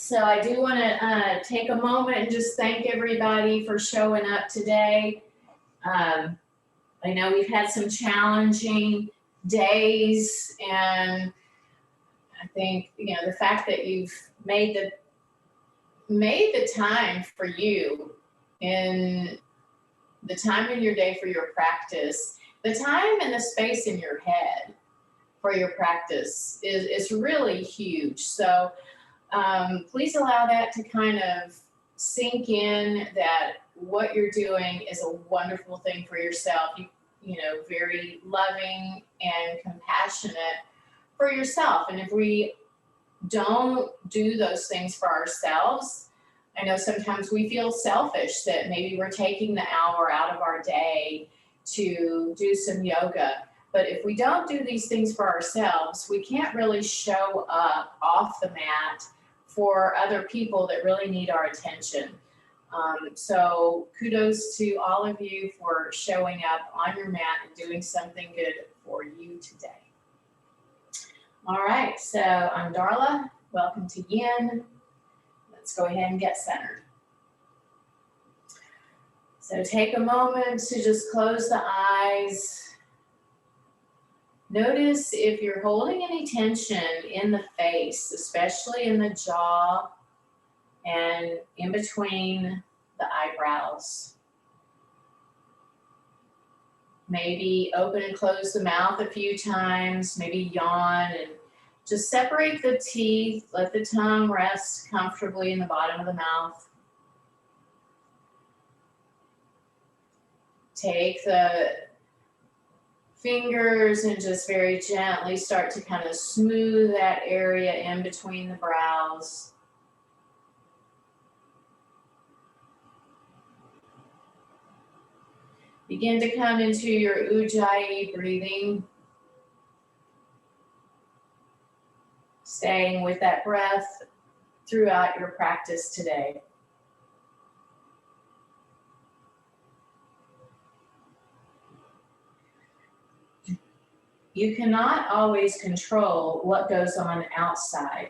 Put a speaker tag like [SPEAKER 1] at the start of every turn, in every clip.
[SPEAKER 1] So I do want to take a moment and just thank everybody for showing up today. I know we've had some challenging days, and I think, the fact that you've made the time for you, in the time in your day for your practice, the time and the space in your head for your practice is really huge. So please allow that to kind of sink in, that what you're doing is a wonderful thing for yourself. Very loving and compassionate for yourself. And if we don't do those things for ourselves, I know sometimes we feel selfish that maybe we're taking the hour out of our day to do some yoga. But if we don't do these things for ourselves, we can't really show up off the mat for other people that really need our attention. So kudos to all of you for showing up on your mat and doing something good for you today. All right, so I'm Darla. Welcome to Yin. Let's go ahead and get centered. So take a moment to just close the eyes. Notice if you're holding any tension in the face, especially in the jaw and in between the eyebrows. Maybe open and close the mouth a few times, maybe yawn, and just separate the teeth. Let the tongue rest comfortably in the bottom of the mouth. Take the fingers and just very gently start to kind of smooth that area in between the brows. Begin to come into your Ujjayi breathing. Staying with that breath throughout your practice today. You cannot always control what goes on outside,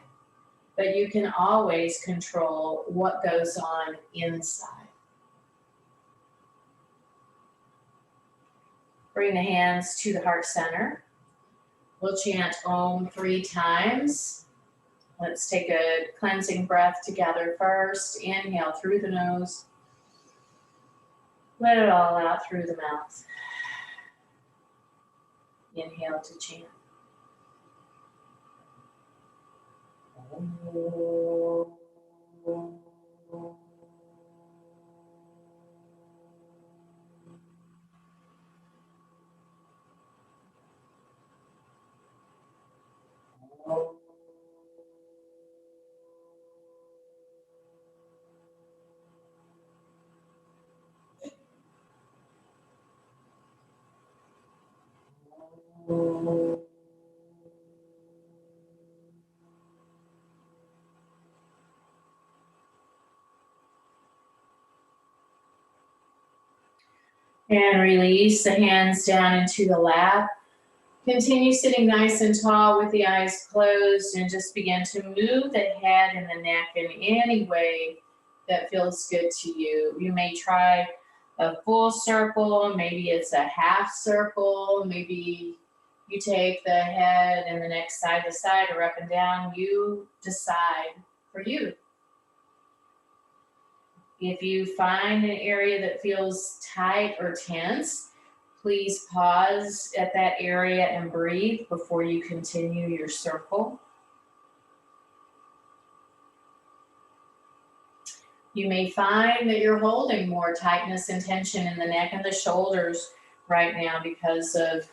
[SPEAKER 1] but you can always control what goes on inside. Bring the hands to the heart center. We'll chant Om 3 times. Let's take a cleansing breath together first. Inhale through the nose. Let it all out through the mouth. Inhale to chant. And release the hands down into the lap. Continue sitting nice and tall with the eyes closed, and just begin to move the head and the neck in any way that feels good to you. You may try a full circle, maybe it's a half circle, maybe you take the head and the neck side to side or up and down. You decide for you. If you find an area that feels tight or tense, please pause at that area and breathe before you continue your circle. You may find that you're holding more tightness and tension in the neck and the shoulders right now because of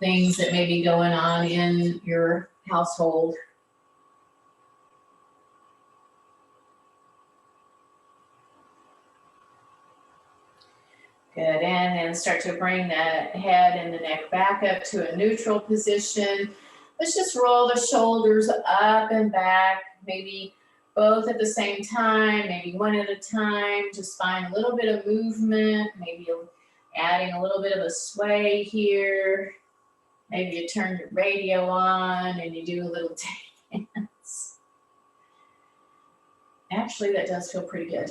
[SPEAKER 1] things that may be going on in your household. Good, and then start to bring the head and the neck back up to a neutral position. Let's just roll the shoulders up and back, maybe both at the same time, maybe one at a time. Just find a little bit of movement, maybe adding a little bit of a sway here. Maybe you turn your radio on and you do a little dance. Actually, that does feel pretty good.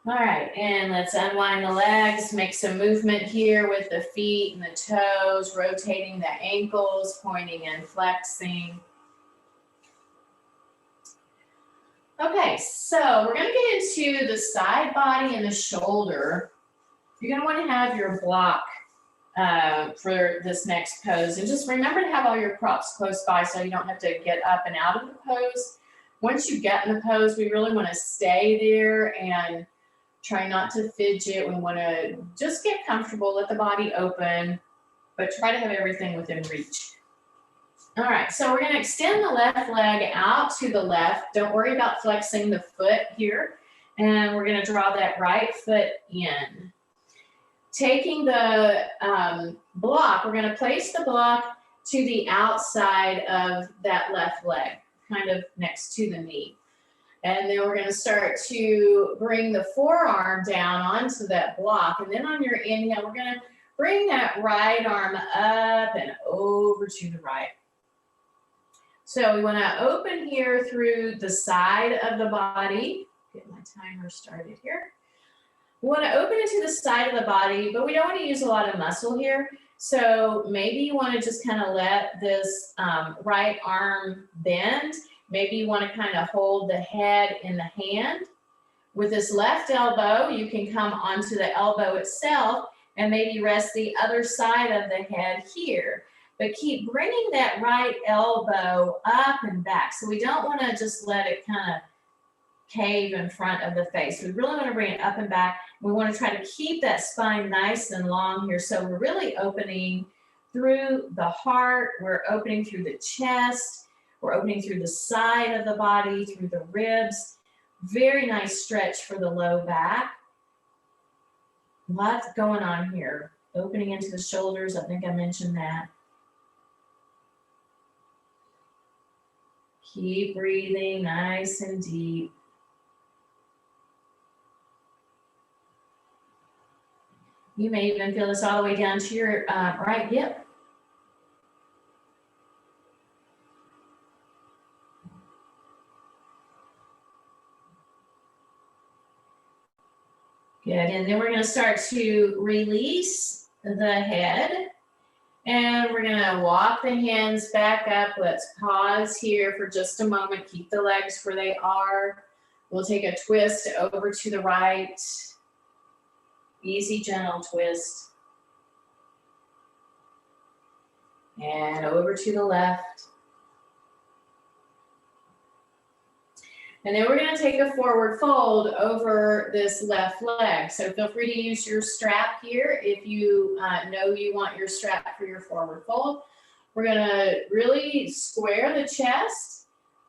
[SPEAKER 1] All right, and let's unwind the legs, make some movement here with the feet and the toes, rotating the ankles, pointing and flexing. Okay, so we're gonna get into the side body and the shoulder. You're gonna wanna have your block for this next pose. And just remember to have all your props close by so you don't have to get up and out of the pose. Once you get in the pose, we really wanna stay there and try not to fidget. We wanna just get comfortable, let the body open, but try to have everything within reach. All right, so we're gonna extend the left leg out to the left. Don't worry about flexing the foot here. And we're gonna draw that right foot in. Taking the block, we're gonna place the block to the outside of that left leg, kind of next to the knee. And then we're gonna start to bring the forearm down onto that block. And then on your inhale, we're gonna bring that right arm up and over to the right. So we wanna open here through the side of the body. Get my timer started here. We want to open into the side of the body, but we don't want to use a lot of muscle here. So maybe you want to just kind of let this right arm bend. Maybe you want to kind of hold the head in the hand. With this left elbow, you can come onto the elbow itself and maybe rest the other side of the head here. But keep bringing that right elbow up and back. So we don't want to just let it kind of cave in front of the face. We really want to bring it up and back. We want to try to keep that spine nice and long here. So we're really opening through the heart. We're opening through the chest. We're opening through the side of the body, through the ribs. Very nice stretch for the low back. Lots going on here. Opening into the shoulders. I think I mentioned that. Keep breathing nice and deep. You may even feel this all the way down to your right hip. Good, and then we're gonna start to release the head. And we're gonna walk the hands back up. Let's pause here for just a moment. Keep the legs where they are. We'll take a twist over to the right. Easy, gentle twist. And over to the left. And then we're going to take a forward fold over this left leg. So feel free to use your strap here if you know you want your strap for your forward fold. We're going to really square the chest,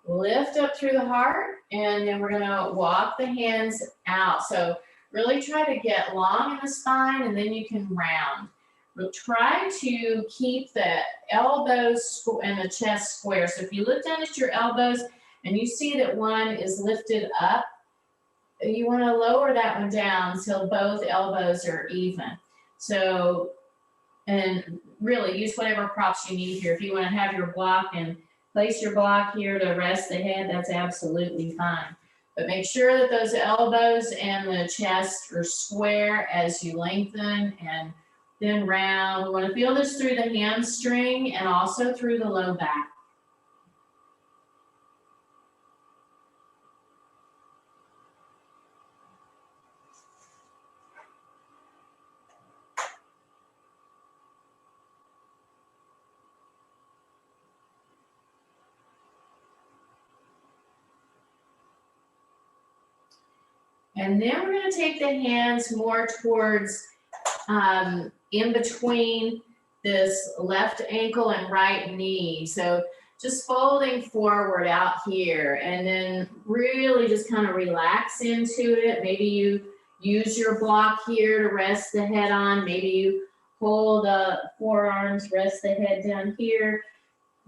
[SPEAKER 1] lift up through the heart, and then we're going to walk the hands out. So really try to get long in the spine, and then you can round. We'll try to keep the elbows and the chest square. So if you look down at your elbows and you see that one is lifted up, you want to lower that one down until both elbows are even. So, and really use whatever props you need here. If you want to have your block and place your block here to rest the head, that's absolutely fine. But make sure that those elbows and the chest are square as you lengthen and then round. We want to feel this through the hamstring and also through the low back. And then we're going to take the hands more towards in between this left ankle and right knee. So just folding forward out here and then really just kind of relax into it. Maybe you use your block here to rest the head on. Maybe you hold the forearms, rest the head down here,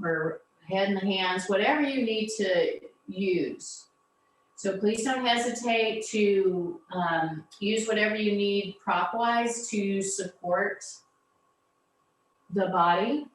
[SPEAKER 1] or head in the hands, whatever you need to use. So please don't hesitate to use whatever you need prop-wise to support the body.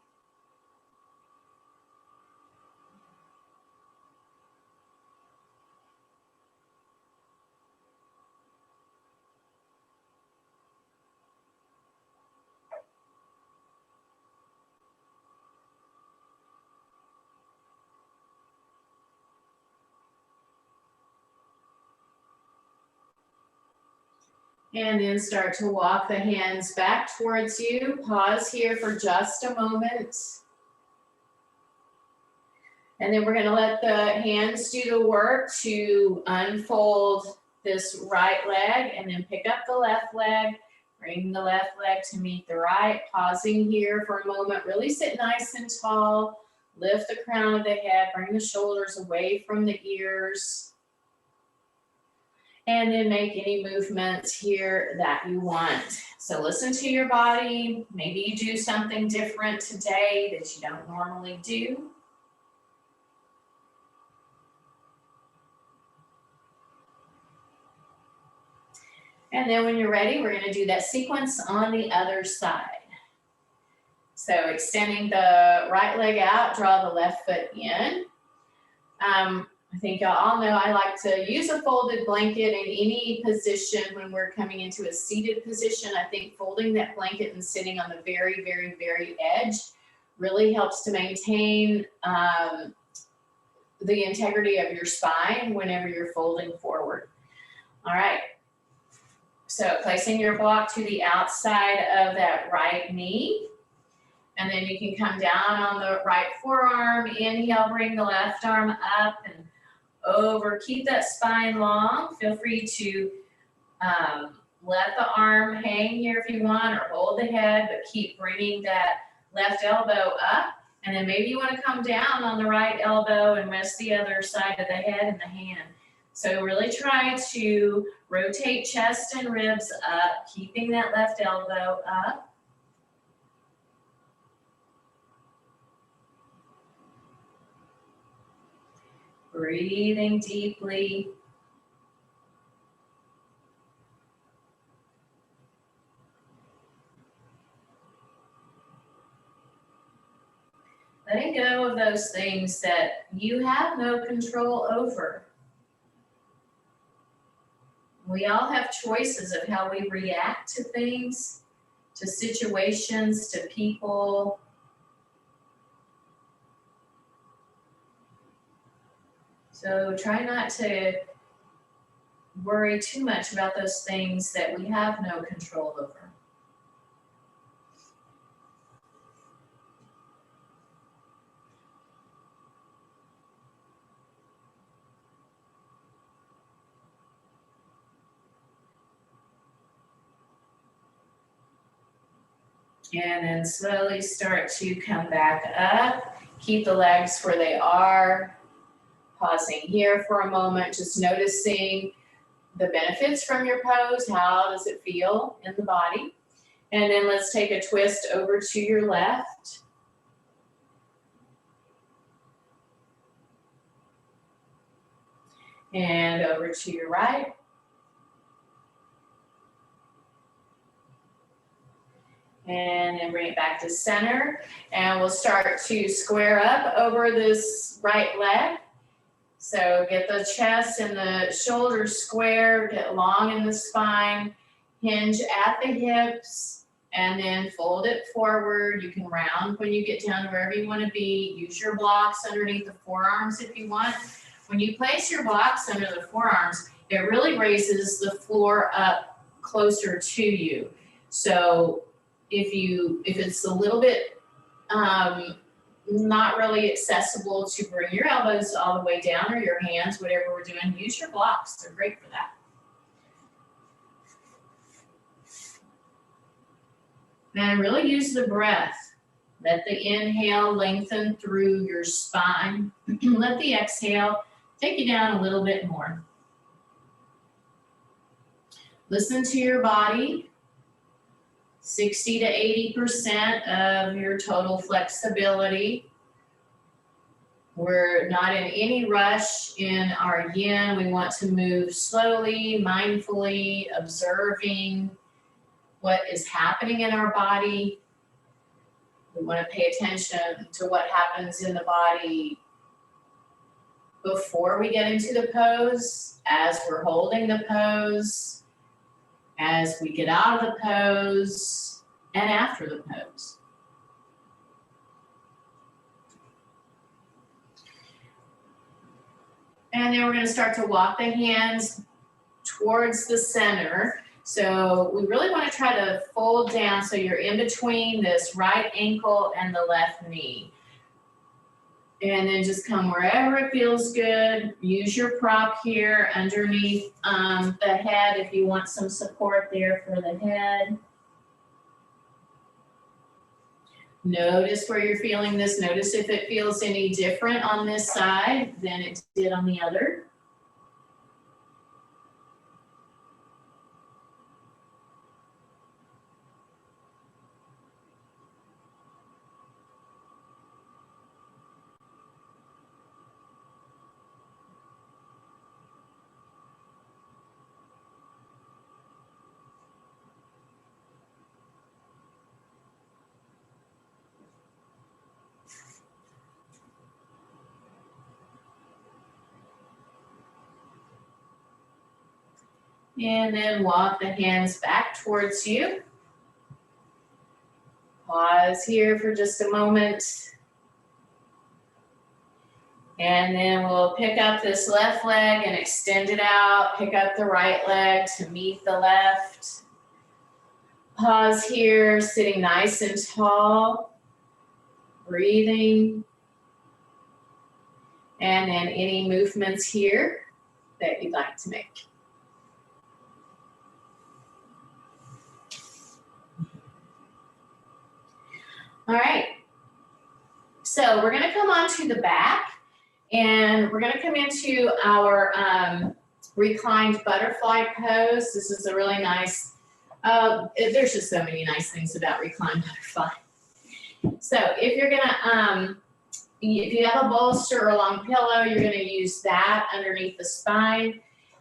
[SPEAKER 1] And then start to walk the hands back towards you. Pause here for just a moment. And then we're going to let the hands do the work to unfold this right leg and then pick up the left leg. Bring the left leg to meet the right. Pausing here for a moment. Really sit nice and tall. Lift the crown of the head. Bring the shoulders away from the ears. And then make any movements here that you want. So listen to your body. Maybe you do something different today that you don't normally do. And then when you're ready, we're going to do that sequence on the other side. So extending the right leg out, draw the left foot in. I think y'all all know I like to use a folded blanket in any position when we're coming into a seated position. I think folding that blanket and sitting on the very, very, very edge really helps to maintain the integrity of your spine whenever you're folding forward. All right. So placing your block to the outside of that right knee. And then you can come down on the right forearm. Inhale, bring the left arm up and over. Keep that spine long. Feel free to let the arm hang here if you want, or hold the head, but keep bringing that left elbow up. And then maybe you want to come down on the right elbow and rest the other side of the head and the hand. So really try to rotate chest and ribs up, keeping that left elbow up. Breathing deeply. Letting go of those things that you have no control over. We all have choices of how we react to things, to situations, to people. So try not to worry too much about those things that we have no control over. And then slowly start to come back up. Keep the legs where they are. Pausing here for a moment, just noticing the benefits from your pose. How does it feel in the body? And then let's take a twist over to your left. And over to your right. And then bring it back to center. And we'll start to square up over this right leg. So get the chest and the shoulders square, get long in the spine, hinge at the hips, and then fold it forward. You can round when you get down to wherever you want to be. Use your blocks underneath the forearms if you want. When you place your blocks under the forearms, it really raises the floor up closer to you. So if it's a little bit not really accessible to bring your elbows all the way down, or your hands, whatever we're doing, use your blocks. They're great for that. And really use the breath. Let the inhale lengthen through your spine. Let the exhale take you down a little bit more. Listen to your body. 60 to 80% of your total flexibility. We're not in any rush in our yin. We want to move slowly, mindfully, observing what is happening in our body. We want to pay attention to what happens in the body before we get into the pose, as we're holding the pose, as we get out of the pose, and after the pose. And then we're going to start to walk the hands towards the center. So we really want to try to fold down so you're in between this right ankle and the left knee. And then just come wherever it feels good. Use your prop here underneath the head if you want some support there for the head. Notice where you're feeling this. Notice if it feels any different on this side than it did on the other. And then walk the hands back towards you. Pause here for just a moment. And then we'll pick up this left leg and extend it out. Pick up the right leg to meet the left. Pause here, sitting nice and tall. Breathing. And then any movements here that you'd like to make. All right, so we're gonna come onto the back and we're gonna come into our reclined butterfly pose. This is a really nice, there's just so many nice things about reclined butterfly. So if you're gonna, if you have a bolster or a long pillow, you're gonna use that underneath the spine.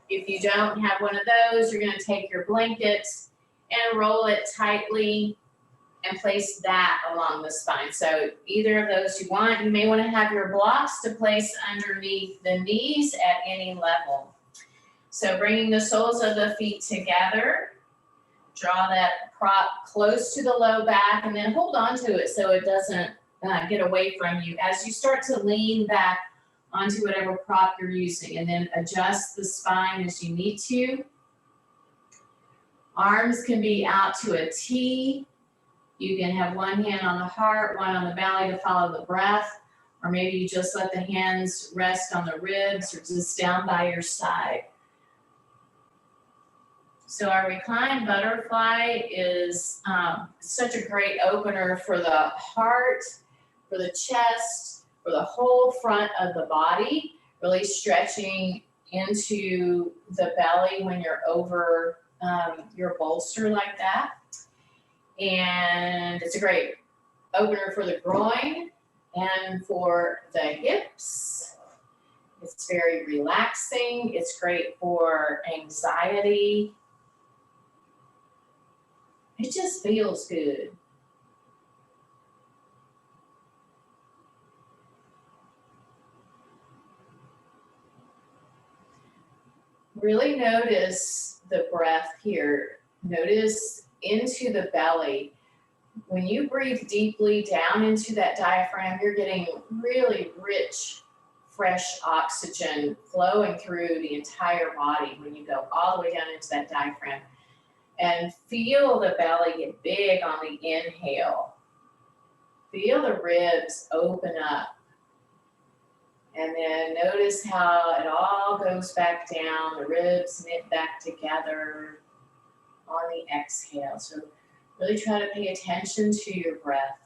[SPEAKER 1] If you don't have one of those, you're gonna take your blanket and roll it tightly and place that along the spine. So either of those you want. You may want to have your blocks to place underneath the knees at any level. So bringing the soles of the feet together, draw that prop close to the low back and then hold on to it so it doesn't get away from you as you start to lean back onto whatever prop you're using, and then adjust the spine as you need to. Arms can be out to a T. You can have one hand on the heart, one on the belly to follow the breath, or maybe you just let the hands rest on the ribs or just down by your side. So our reclined butterfly is such a great opener for the heart, for the chest, for the whole front of the body, really stretching into the belly when you're over your bolster like that. And it's a great opener for the groin and for the hips. It's very relaxing. It's great for anxiety. It just feels good. Really notice the breath here. Notice into the belly. When you breathe deeply down into that diaphragm, you're getting really rich, fresh oxygen flowing through the entire body when you go all the way down into that diaphragm. And feel the belly get big on the inhale. Feel the ribs open up. And then notice how it all goes back down, the ribs knit back together on the exhale. So really try to pay attention to your breath.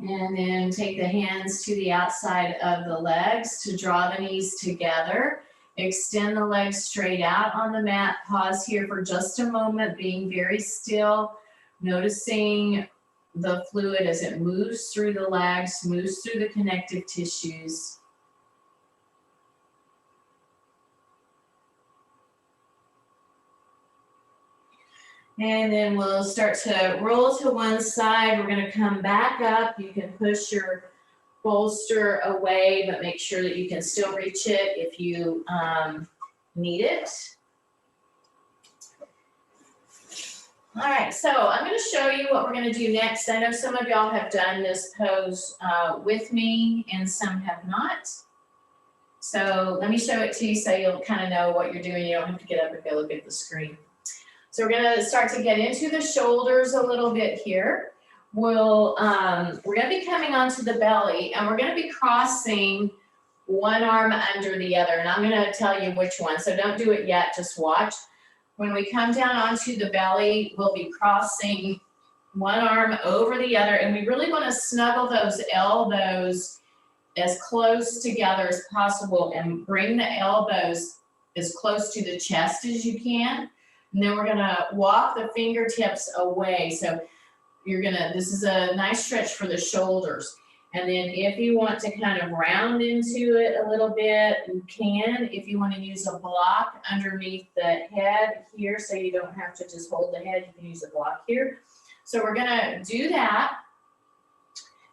[SPEAKER 1] And then take the hands to the outside of the legs to draw the knees together. Extend the legs straight out on the mat. Pause here for just a moment, being very still, noticing the fluid as it moves through the legs, moves through the connective tissues. And then we'll start to roll to one side. We're going to come back up. You can push your bolster away, but make sure that you can still reach it if you need it. All right, so I'm going to show you what we're going to do next. I know some of y'all have done this pose with me and some have not. So let me show it to you so you'll kind of know what you're doing. You don't have to get up and go look at the screen. So we're going to start to get into the shoulders a little bit here. We're going to be coming onto the belly, and we're going to be crossing one arm under the other. And I'm going to tell you which one, so don't do it yet, just watch. When we come down onto the belly, we'll be crossing one arm over the other, and we really want to snuggle those elbows as close together as possible and bring the elbows as close to the chest as you can. And then we're gonna walk the fingertips away. So this is a nice stretch for the shoulders. And then if you want to kind of round into it a little bit, you can. If you want to use a block underneath the head here, so you don't have to just hold the head, you can use a block here. So we're gonna do that.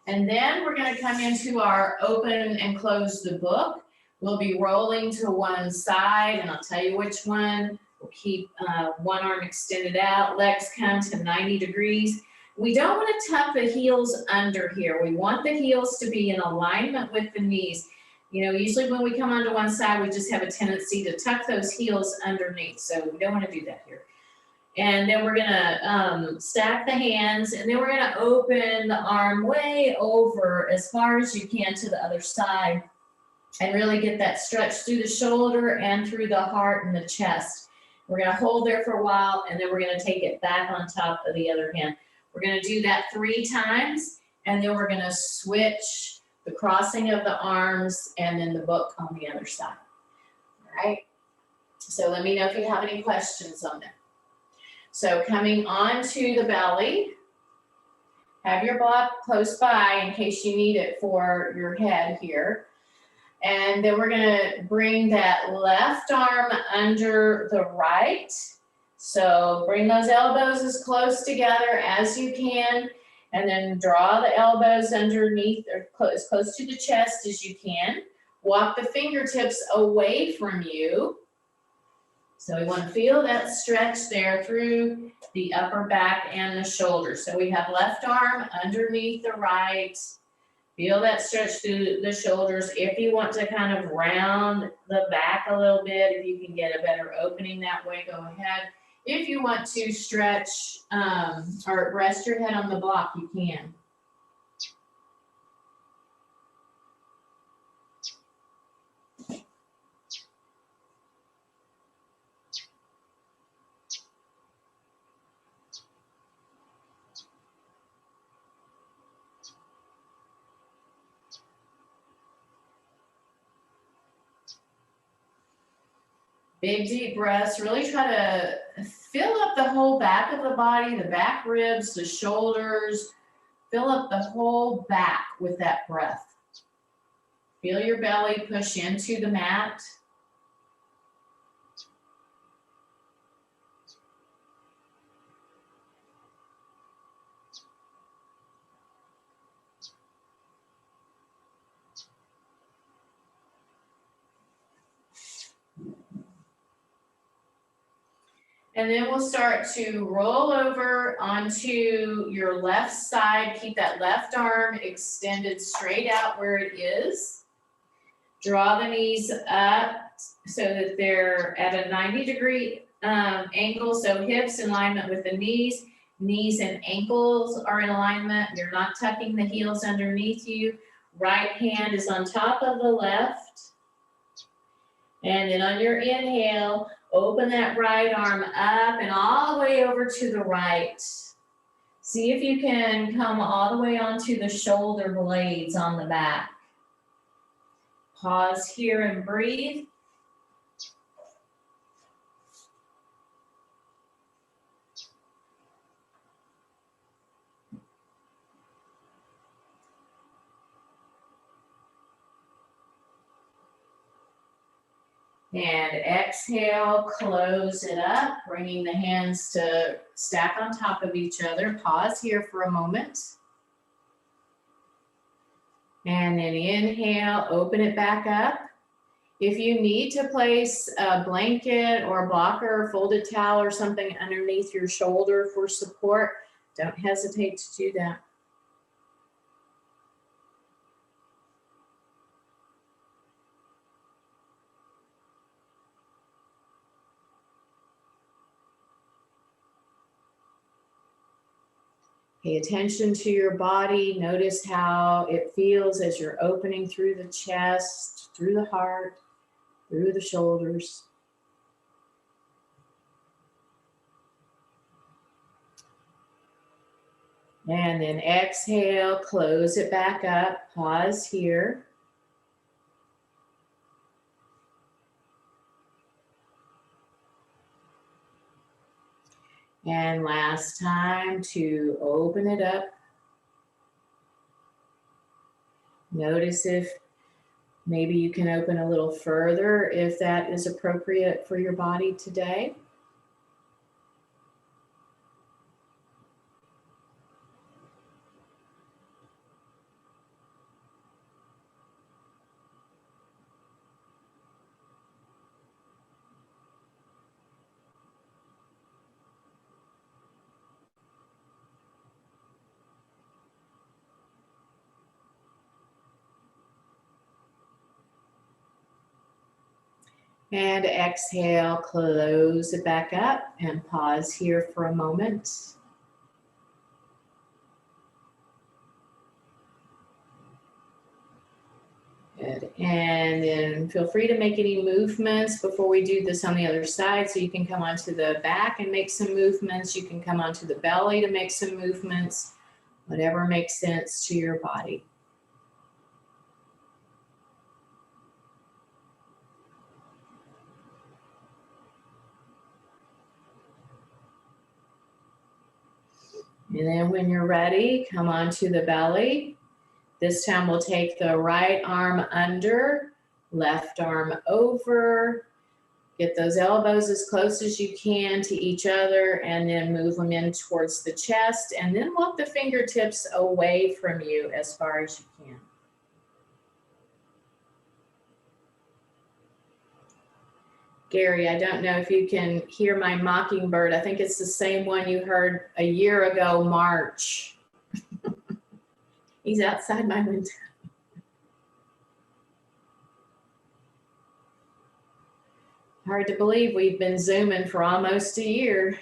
[SPEAKER 1] And then we're gonna come into our open and close the book. We'll be rolling to one side, and I'll tell you which one. We'll keep one arm extended out, legs come to 90 degrees. We don't want to tuck the heels under here. We want the heels to be in alignment with the knees. You know, usually when we come onto one side, we just have a tendency to tuck those heels underneath. So we don't want to do that here. And then we're gonna stack the hands, and then we're gonna open the arm way over as far as you can to the other side and really get that stretch through the shoulder and through the heart and the chest. We're gonna hold there for a while, and then we're gonna take it back on top of the other hand. We're gonna do that 3 times, and then we're gonna switch the crossing of the arms and then the book on the other side. All right, so let me know if you have any questions on that. So coming onto the belly, have your block close by in case you need it for your head here. And then we're gonna bring that left arm under the right. So bring those elbows as close together as you can, and then draw the elbows underneath or as close to the chest as you can. Walk the fingertips away from you. So we want to feel that stretch there through the upper back and the shoulders. So we have left arm underneath the right. Feel that stretch through the shoulders. If you want to kind of round the back a little bit, if you can get a better opening that way, go ahead. If you want to stretch or rest your head on the block, you can. Big deep breaths. Really try to fill up the whole back of the body, the back ribs, the shoulders. Fill up the whole back with that breath. Feel your belly push into the mat. And then we'll start to roll over onto your left side. Keep that left arm extended straight out where it is. Draw the knees up so that they're at a 90-degree angle. So hips in alignment with the knees. Knees and ankles are in alignment. You're not tucking the heels underneath you. Right hand is on top of the left. And then on your inhale, open that right arm up and all the way over to the right. See if you can come all the way onto the shoulder blades on the back. Pause here and breathe. And exhale, close it up, bringing the hands to stack on top of each other. Pause here for a moment. And then inhale, open it back up. If you need to place a blanket or a blocker or folded towel or something underneath your shoulder for support, don't hesitate to do that. Pay attention to your body. Notice how it feels as you're opening through the chest, through the heart, through the shoulders. And then exhale, close it back up. Pause here. And last time to open it up. Notice if maybe you can open a little further if that is appropriate for your body today. And exhale, close it back up and pause here for a moment. Good. And then feel free to make any movements before we do this on the other side. So you can come onto the back and make some movements. You can come onto the belly to make some movements, whatever makes sense to your body. And then when you're ready, come onto the belly. This time we'll take the right arm under, left arm over. Get those elbows as close as you can to each other and then move them in towards the chest and then walk the fingertips away from you as far as you can. Gary, I don't know if you can hear my mockingbird. I think it's the same one you heard a year ago, March. He's outside my window. Hard to believe we've been Zooming for almost a year.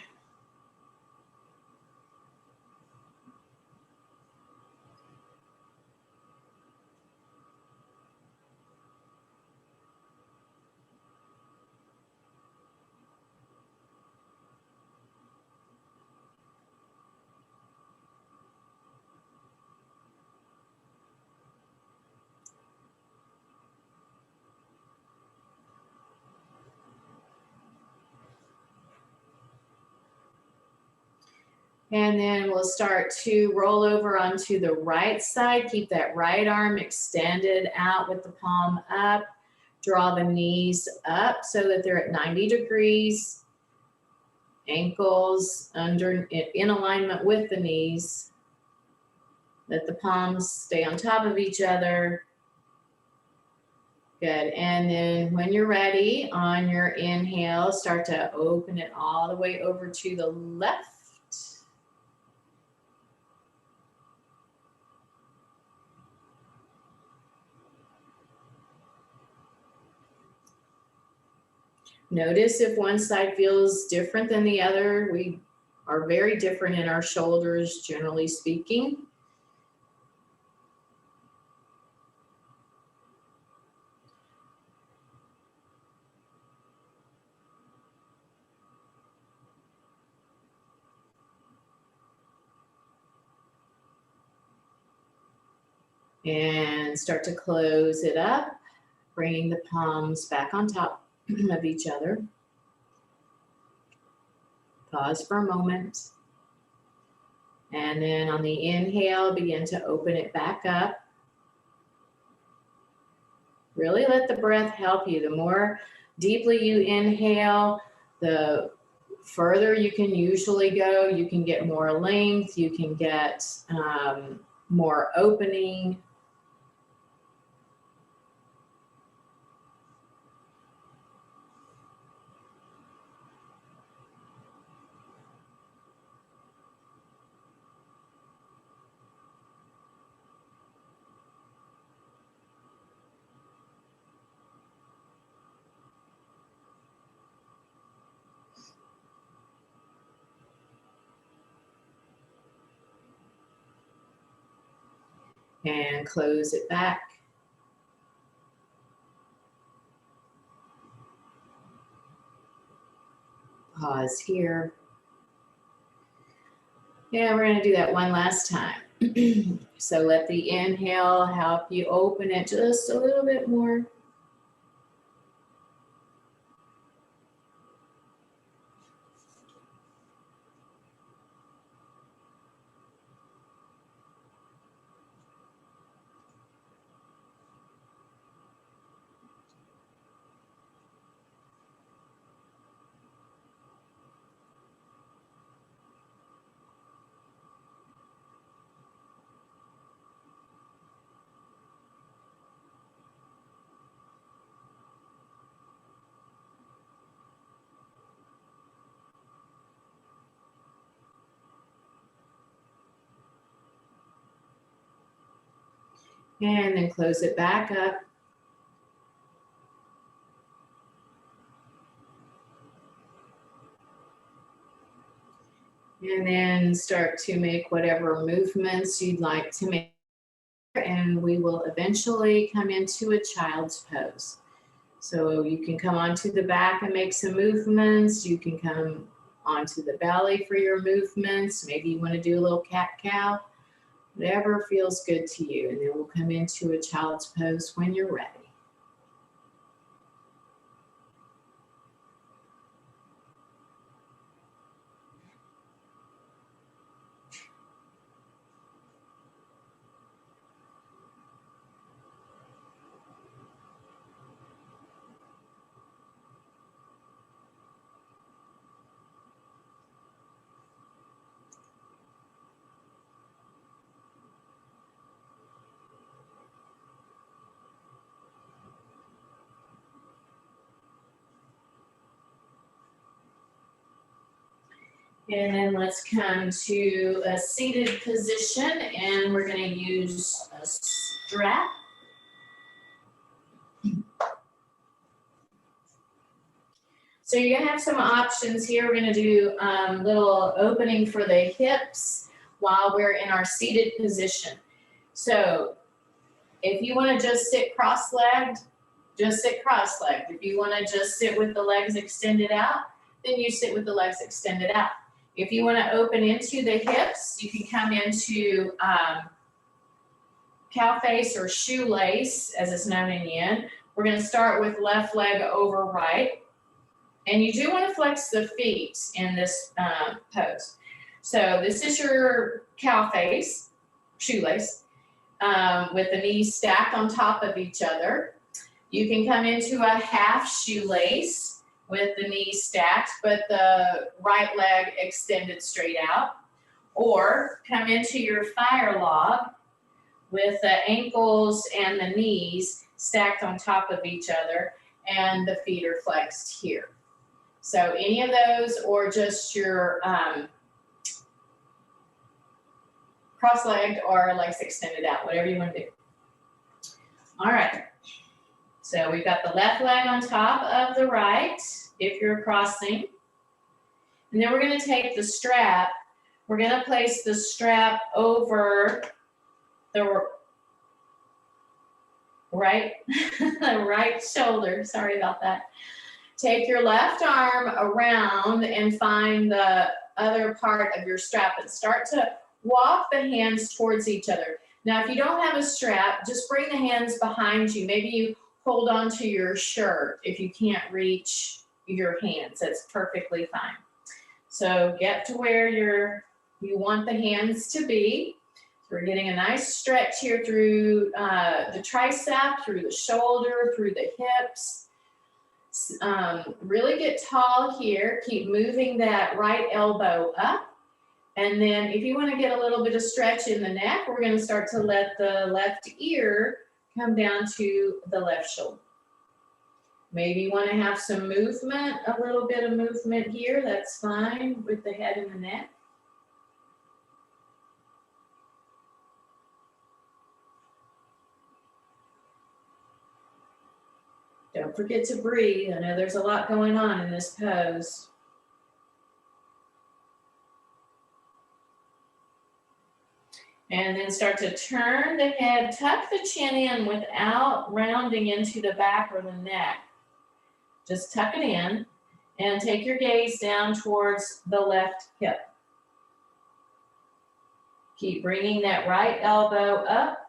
[SPEAKER 1] And then we'll start to roll over onto the right side. Keep that right arm extended out with the palm up. Draw the knees up so that they're at 90 degrees. Ankles under in alignment with the knees. Let the palms stay on top of each other. Good. And then when you're ready, on your inhale, start to open it all the way over to the left. Notice if one side feels different than the other. We are very different in our shoulders, generally speaking. And start to close it up, bringing the palms back on top of each other. Pause for a moment. And then on the inhale, begin to open it back up. Really let the breath help you. The more deeply you inhale, the further you can usually go. You can get more length, you can get more opening. And close it back. Pause here. Yeah, we're going to do that one last time. So let the inhale help you open it just a little bit more. And then close it back up. And then start to make whatever movements you'd like to make. And we will eventually come into a child's pose. So you can come onto the back and make some movements. You can come onto the belly for your movements. Maybe you want to do a little cat-cow. Whatever feels good to you. And then we'll come into a child's pose when you're ready. And then let's come to a seated position, and we're going to use a strap. So you're going to have some options here. We're going to do a little opening for the hips while we're in our seated position. So if you want to just sit cross-legged, just sit cross-legged. If you want to just sit with the legs extended out, then you sit with the legs extended out. If you want to open into the hips, you can come into cow face or shoelace, as it's known in yin. We're going to start with left leg over right. And you do want to flex the feet in this pose. So this is your cow face, shoelace, with the knees stacked on top of each other. You can come into a half shoelace with the knees stacked, but the right leg extended straight out. Or come into your fire log with the ankles and the knees stacked on top of each other, and the feet are flexed here. So any of those, or just your cross-legged or legs extended out, whatever you want to do. All right. So we've got the left leg on top of the right, if you're crossing. And then we're going to take the strap. We're going to place the strap over the right, right shoulder. Sorry about that. Take your left arm around and find the other part of your strap and start to walk the hands towards each other. Now, if you don't have a strap, just bring the hands behind you. Maybe you hold on to your shirt if you can't reach your hands. That's perfectly fine. So get to where you want the hands to be. So we're getting a nice stretch here through the tricep, through the shoulder, through the hips. Really get tall here. Keep moving that right elbow up. And then if you want to get a little bit of stretch in the neck, we're going to start to let the left ear come down to the left shoulder. Maybe you want to have some movement, a little bit of movement here. That's fine with the head and the neck. Don't forget to breathe. I know there's a lot going on in this pose. And then start to turn the head, tuck the chin in without rounding into the back or the neck. Just tuck it in and take your gaze down towards the left hip. Keep bringing that right elbow up.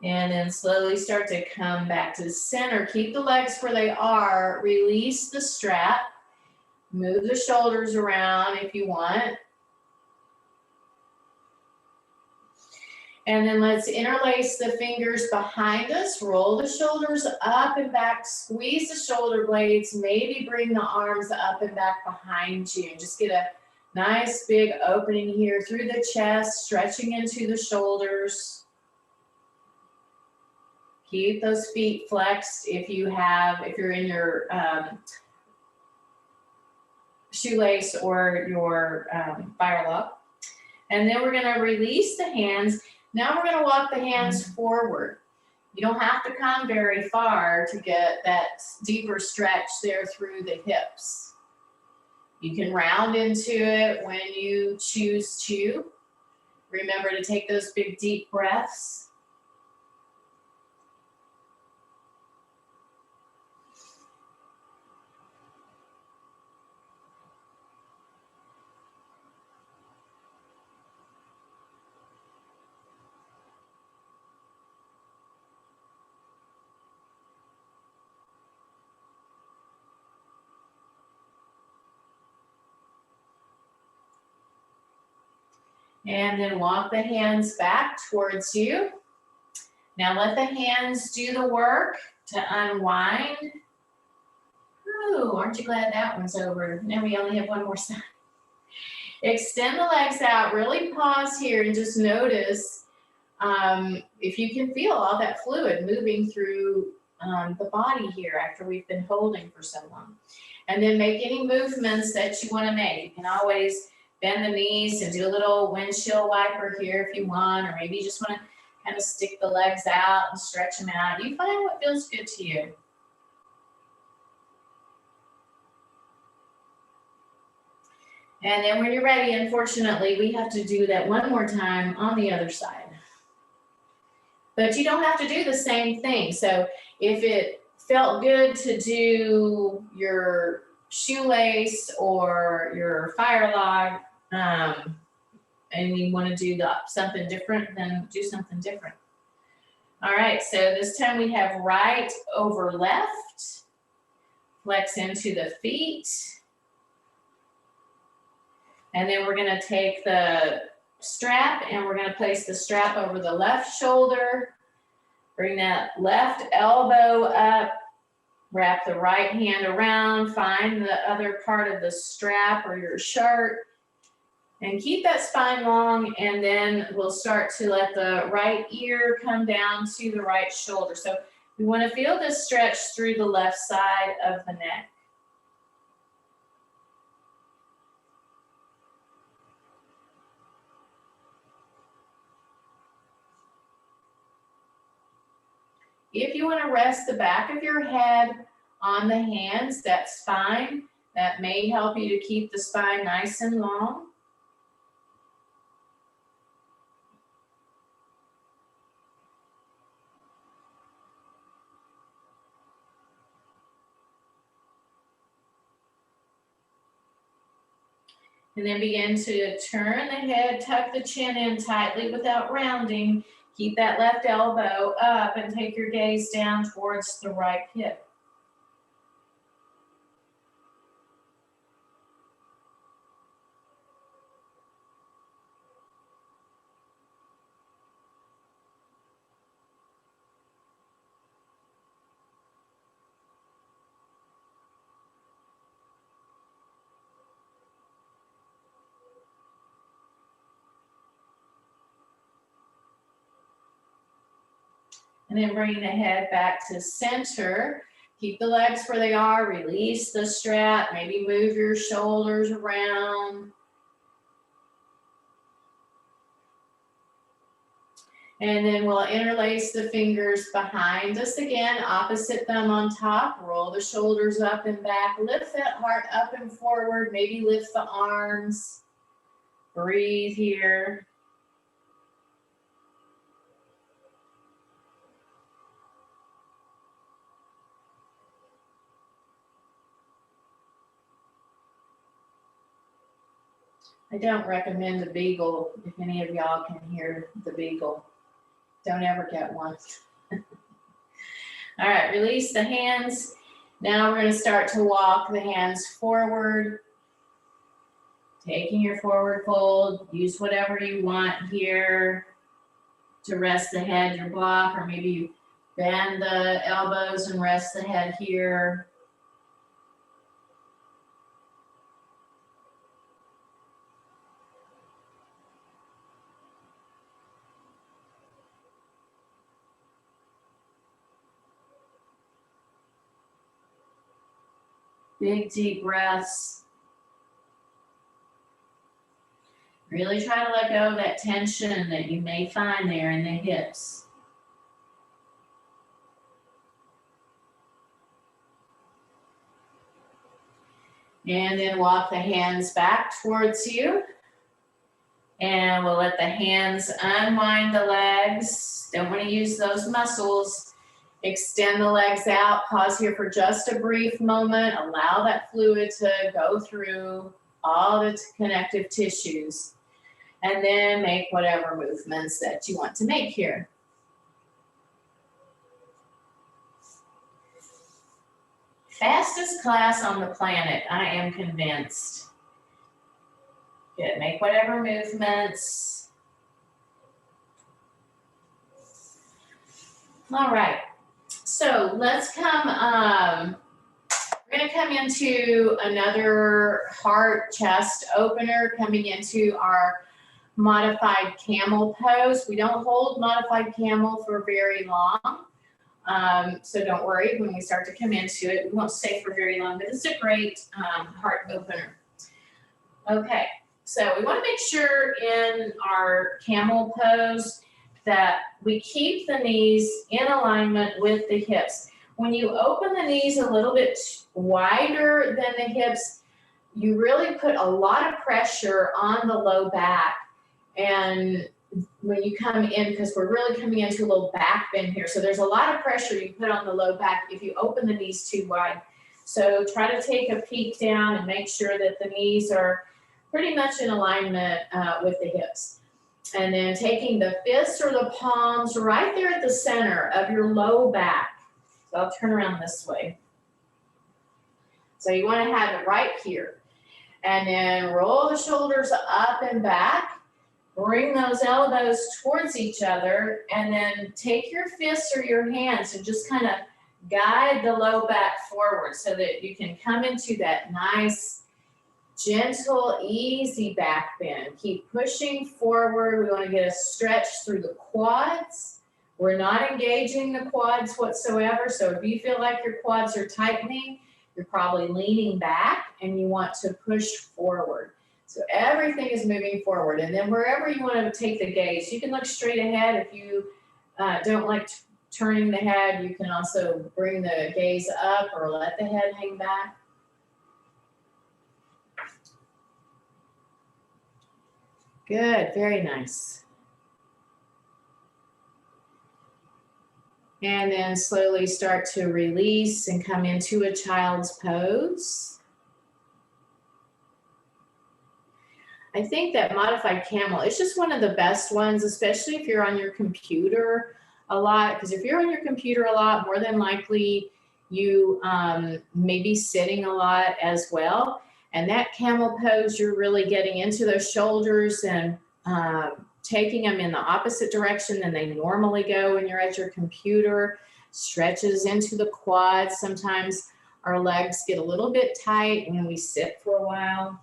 [SPEAKER 1] And then slowly start to come back to the center. Keep the legs where they are. Release the strap. Move the shoulders around if you want. And then let's interlace the fingers behind us. Roll the shoulders up and back. Squeeze the shoulder blades. Maybe bring the arms up and back behind you. Just get a nice big opening here through the chest, stretching into the shoulders. Keep those feet flexed if you're in your shoelace or your fire lock. And then we're going to release the hands. Now we're going to walk the hands forward. You don't have to come very far to get that deeper stretch there through the hips. You can round into it when you choose to. Remember to take those big deep breaths. And then walk the hands back towards you. Now let the hands do the work to unwind. Ooh, aren't you glad that one's over? Now we only have one more side. Extend the legs out. Really pause here and just notice if you can feel all that fluid moving through the body here after we've been holding for so long. And then make any movements that you want to make. You can always bend the knees and do a little windshield wiper here if you want, or maybe you just want to kind of stick the legs out and stretch them out. You find what feels good to you. And then when you're ready, unfortunately, we have to do that one more time on the other side. But you don't have to do the same thing. So if it felt good to do your shoelace or your fire log, and you want to do something different, then do something different. All right, so this time we have right over left. Flex into the feet. And then we're going to take the strap and we're going to place the strap over the left shoulder. Bring that left elbow up. Wrap the right hand around. Find the other part of the strap or your shirt. And keep that spine long, and then we'll start to let the right ear come down to the right shoulder. So we want to feel this stretch through the left side of the neck. If you want to rest the back of your head on the hands, that's fine. That may help you to keep the spine nice and long. And then begin to turn the head, tuck the chin in tightly without rounding. Keep that left elbow up and take your gaze down towards the right hip. And then bring the head back to center. Keep the legs where they are. Release the strap. Maybe move your shoulders around. And then we'll interlace the fingers behind us again. Opposite thumb on top. Roll the shoulders up and back. Lift that heart up and forward. Maybe lift the arms. Breathe here. I don't recommend a beagle if any of y'all can hear the beagle. Don't ever get one. All right, release the hands. Now we're going to start to walk the hands forward. Taking your forward fold. Use whatever you want here to rest the head, your block, or maybe you bend the elbows and rest the head here. Big, deep breaths. Really try to let go of that tension that you may find there in the hips. And then walk the hands back towards you. And we'll let the hands unwind the legs. Don't want to use those muscles. Extend the legs out. Pause here for just a brief moment. Allow that fluid to go through all the connective tissues. And then make whatever movements that you want to make here. Fastest class on the planet, I am convinced. Good, make whatever movements. All right, so let's come, we're gonna come into another heart chest opener, coming into our modified camel pose. We don't hold modified camel for very long. So don't worry when we start to come into it. We won't stay for very long, but it's a great heart opener. Okay, so we want to make sure in our camel pose that we keep the knees in alignment with the hips. When you open the knees a little bit wider than the hips, you really put a lot of pressure on the low back. And when you come in, because we're really coming into a little back bend here, so there's a lot of pressure you put on the low back if you open the knees too wide. So try to take a peek down and make sure that the knees are pretty much in alignment with the hips. And then taking the fists or the palms right there at the center of your low back. So I'll turn around this way. So you want to have it right here. And then roll the shoulders up and back. Bring those elbows towards each other, and then take your fists or your hands and just kind of guide the low back forward so that you can come into that nice, gentle, easy back bend. Keep pushing forward. We want to get a stretch through the quads. We're not engaging the quads whatsoever, so if you feel like your quads are tightening, you're probably leaning back and you want to push forward. So everything is moving forward. And then wherever you want to take the gaze, you can look straight ahead. If you don't like turning the head, you can also bring the gaze up or let the head hang back. Good, very nice. And then slowly start to release and come into a child's pose. I think that modified camel is just one of the best ones, especially if you're on your computer a lot. Because if you're on your computer a lot, more than likely you may be sitting a lot as well. And that camel pose, you're really getting into those shoulders and taking them in the opposite direction than they normally go when you're at your computer. Stretches into the quads. Sometimes our legs get a little bit tight when we sit for a while.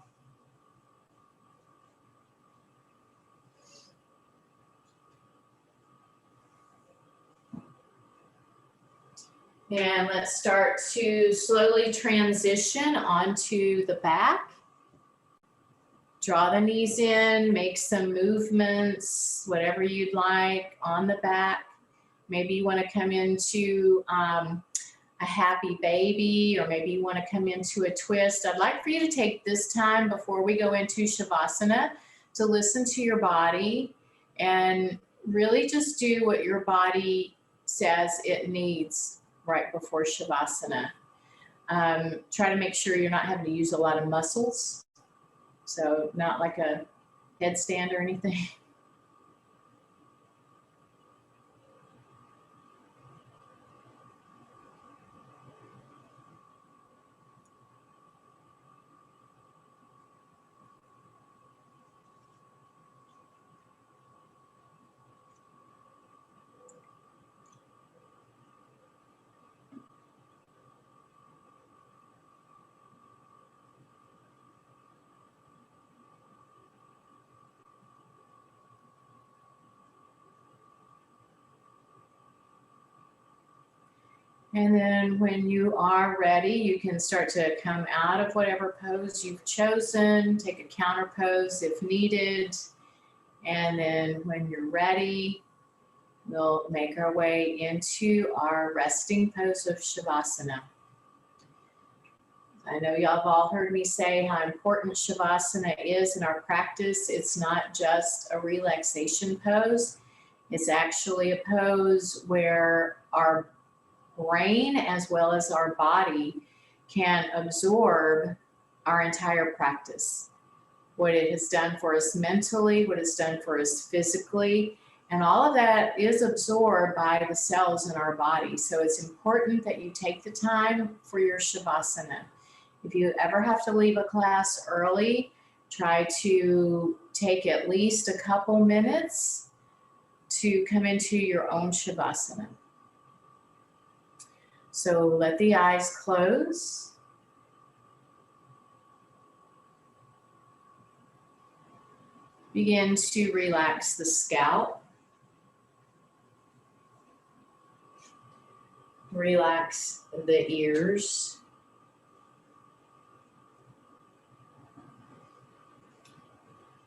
[SPEAKER 1] And let's start to slowly transition onto the back. Draw the knees in, make some movements, whatever you'd like on the back. Maybe you want to come into a happy baby, or maybe you want to come into a twist. I'd like for you to take this time before we go into Shavasana to listen to your body and really just do what your body says it needs right before Shavasana. Try to make sure you're not having to use a lot of muscles. So not like a headstand or anything. And then when you are ready, you can start to come out of whatever pose you've chosen, take a counter pose if needed. And then when you're ready, we'll make our way into our resting pose of Shavasana. I know y'all have all heard me say how important Shavasana is in our practice. It's not just a relaxation pose. It's actually a pose where our brain as well as our body can absorb our entire practice. What it has done for us mentally, what it's done for us physically, and all of that is absorbed by the cells in our body. So it's important that you take the time for your Shavasana. If you ever have to leave a class early, try to take at least a couple minutes to come into your own Shavasana. So let the eyes close. Begin to relax the scalp. Relax the ears.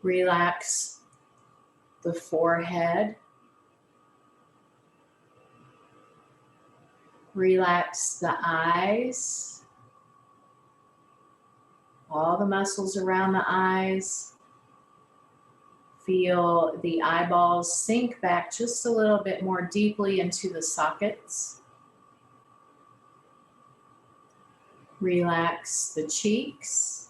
[SPEAKER 1] Relax the forehead. Relax the eyes, all the muscles around the eyes. Feel the eyeballs sink back just a little bit more deeply into the sockets. Relax the cheeks.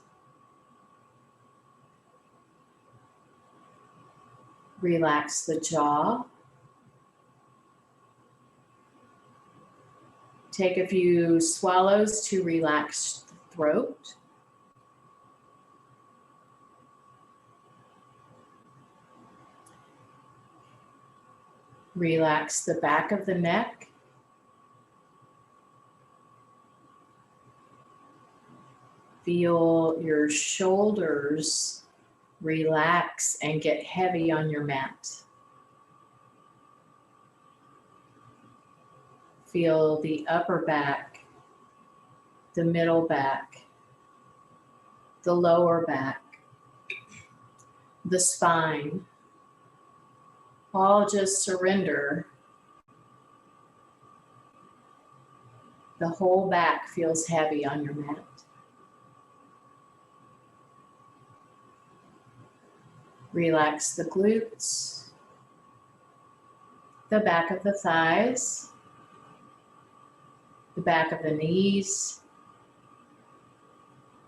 [SPEAKER 1] Relax the jaw. Take a few swallows to relax the throat. Relax the back of the neck. Feel your shoulders relax and get heavy on your mat. Feel the upper back, the middle back, the lower back, the spine. All just surrender. The whole back feels heavy on your mat. Relax the glutes, the back of the thighs, the back of the knees,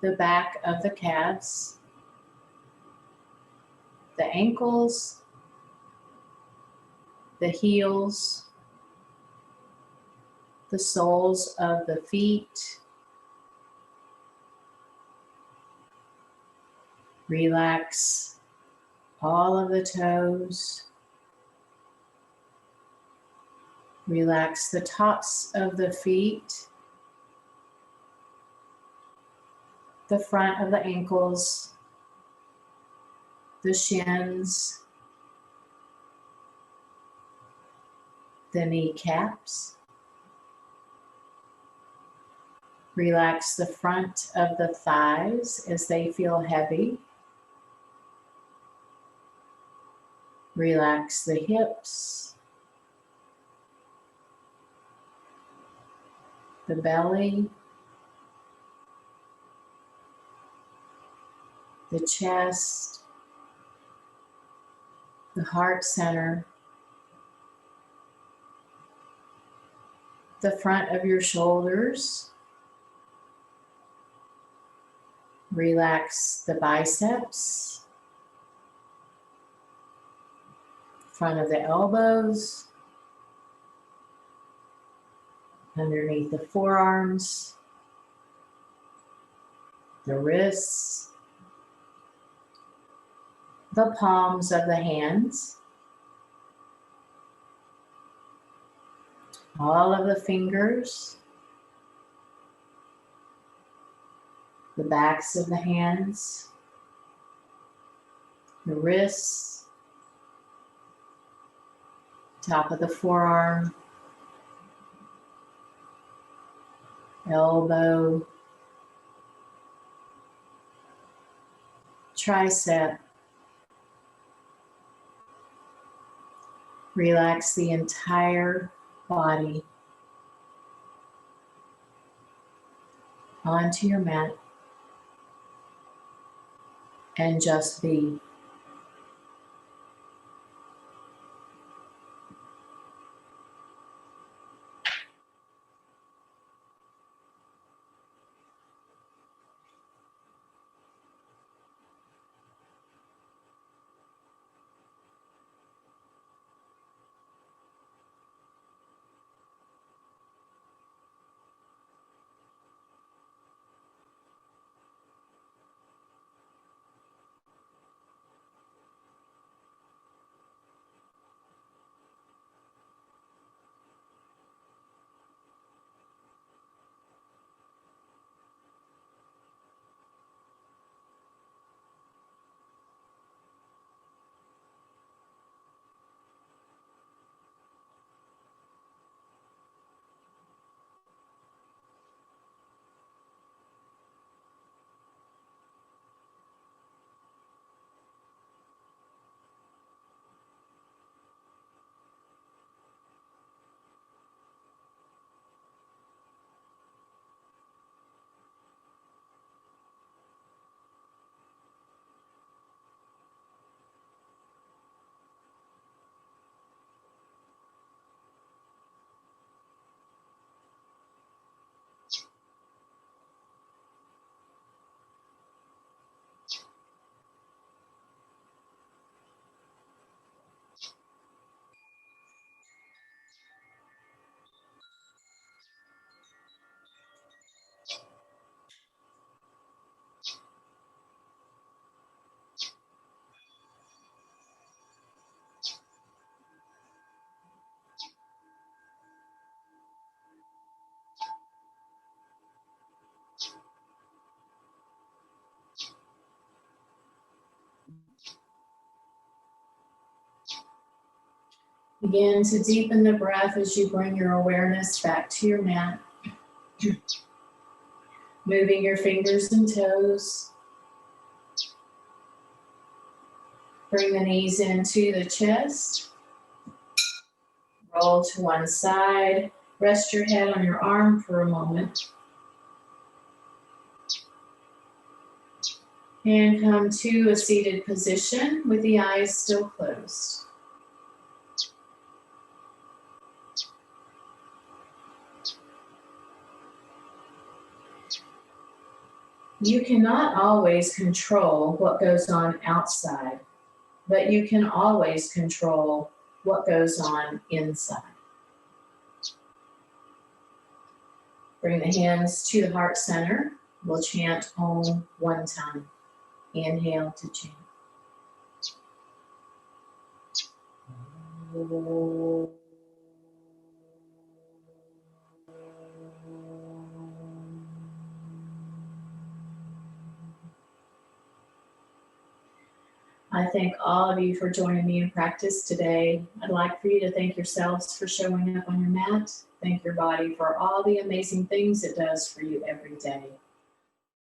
[SPEAKER 1] the back of the calves, the ankles, the heels, the soles of the feet. Relax all of the toes. Relax the tops of the feet, the front of the ankles, the shins, the kneecaps. Relax the front of the thighs as they feel heavy. Relax the hips, the belly, the chest, the heart center, the front of your shoulders. Relax the biceps, front of the elbows, underneath the forearms, the wrists, the palms of the hands, all of the fingers, the backs of the hands, the wrists, top of the forearm, elbow, tricep. Relax the entire body onto your mat and just be. Begin to deepen the breath as you bring your awareness back to your mat. Moving your fingers and toes. Bring the knees into the chest. Roll to one side. Rest your head on your arm for a moment. And come to a seated position with the eyes still closed. You cannot always control what goes on outside. but you can always control what goes on inside. Bring the hands to the heart center. We'll chant Om one time. Inhale to chant. I thank all of you for joining me in practice today. I'd like for you to thank yourselves for showing up on your mat. Thank your body for all the amazing things it does for you every day.